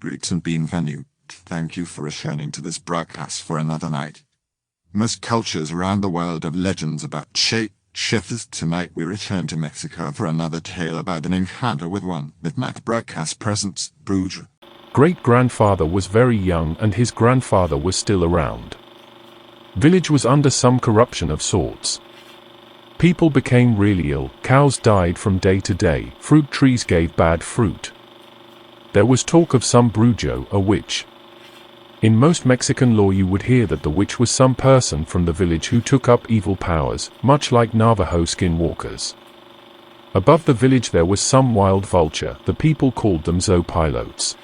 Greeks and bienvenue. Thank you for returning to this broadcast for another night. Most cultures around the world have legends about shape-shifters. Tonight we return to Mexico for another tale about an encounter with one. Midnight broadcast presents Brujo. Great-grandfather was very young and his grandfather was still around. Village was under some corruption of sorts. People became really ill, cows died from day to day, fruit trees gave bad fruit. There was talk of some Brujo, a witch. In most Mexican law you would hear that the witch was some person from the village who took up evil powers, much like Navajo skinwalkers. Above the village there was some wild vulture, the people called them zopilotes.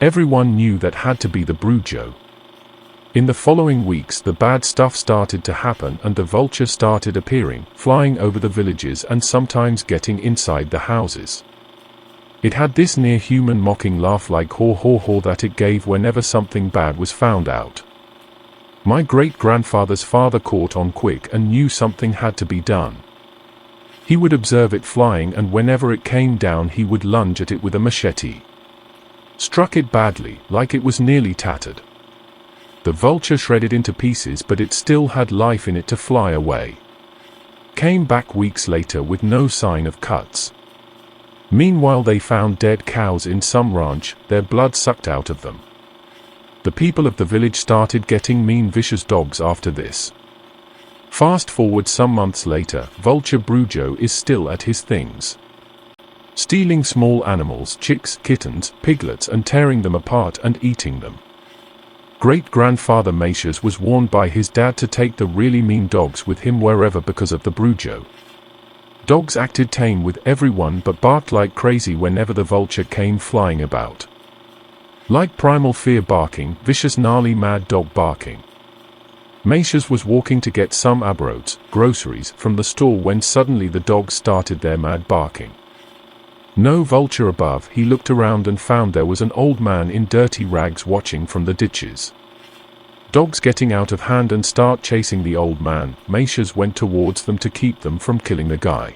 Everyone knew that had to be the Brujo. In the following weeks the bad stuff started to happen and the vulture started appearing, flying over the villages and sometimes getting inside the houses. It had this near-human mocking laugh like haw haw haw that it gave whenever something bad was found out. My great-grandfather's father caught on quick and knew something had to be done. He would observe it flying and whenever it came down he would lunge at it with a machete. Struck it badly, like it was nearly tattered. The vulture shredded into pieces but it still had life in it to fly away. Came back weeks later with no sign of cuts. Meanwhile they found dead cows in some ranch, their blood sucked out of them. The people of the village started getting mean vicious dogs after this. Fast forward some months later, Vulture Brujo is still at his things. Stealing small animals, chicks, kittens, piglets and tearing them apart and eating them. Great-grandfather Macias was warned by his dad to take the really mean dogs with him wherever because of the Brujo. Dogs acted tame with everyone but barked like crazy whenever the vulture came flying about. Like primal fear barking, vicious gnarly mad dog barking. Macias was walking to get some abroads, groceries, from the store when suddenly the dogs started their mad barking. No vulture above, he looked around and found there was an old man in dirty rags watching from the ditches. Dogs getting out of hand and start chasing the old man, Macias went towards them to keep them from killing the guy.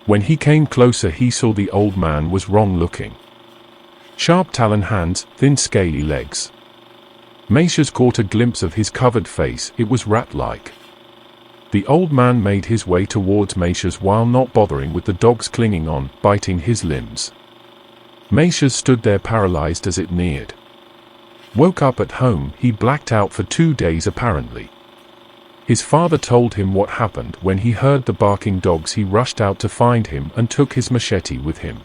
When he came closer he saw the old man was wrong looking. Sharp talon hands, thin scaly legs. Macias caught a glimpse of his covered face, it was rat-like. The old man made his way towards Macias while not bothering with the dogs clinging on, biting his limbs. Macias stood there paralyzed as it neared. Woke up at home, he blacked out for 2 days apparently. His father told him what happened. When he heard the barking dogs he rushed out to find him and took his machete with him.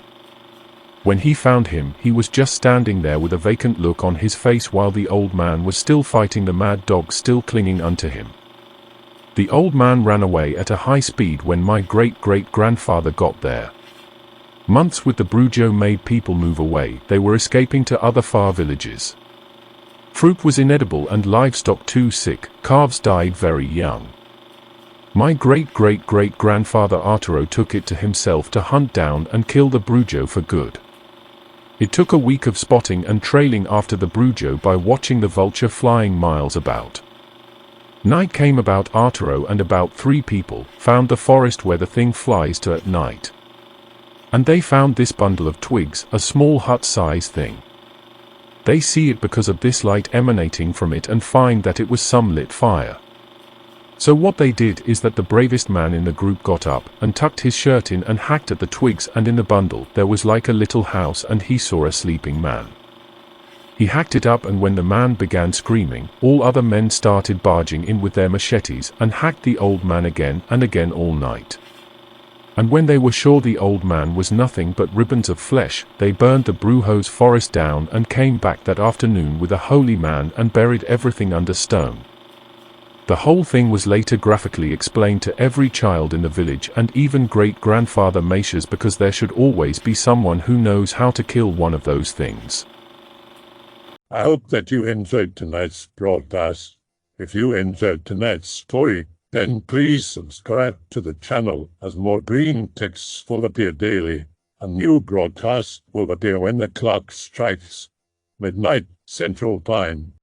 When he found him, he was just standing there with a vacant look on his face while the old man was still fighting the mad dogs still clinging unto him. The old man ran away at a high speed when my great-great-grandfather got there. Months with the Brujo made people move away, they were escaping to other far villages. Fruit was inedible and livestock too sick, calves died very young. My great-great-great-grandfather Arturo took it to himself to hunt down and kill the Brujo for good. It took a week of spotting and trailing after the Brujo by watching the vulture flying miles about. Night came about. Arturo and about 3 people found the forest where the thing flies to at night. And they found this bundle of twigs, a small hut-size thing. They see it because of this light emanating from it and find that it was some lit fire. So what they did is that the bravest man in the group got up and tucked his shirt in and hacked at the twigs, and in the bundle there was like a little house and he saw a sleeping man. He hacked it up and when the man began screaming, all other men started barging in with their machetes and hacked the old man again and again all night. And when they were sure the old man was nothing but ribbons of flesh, they burned the Brujo's forest down and came back that afternoon with a holy man and buried everything under stone. The whole thing was later graphically explained to every child in the village and even great-grandfather Macias because there should always be someone who knows how to kill one of those things. I hope that you enjoyed tonight's broadcast. If you enjoyed tonight's story, then please subscribe to the channel as more Greentext will appear daily. A new broadcast will appear when the clock strikes midnight Central Time.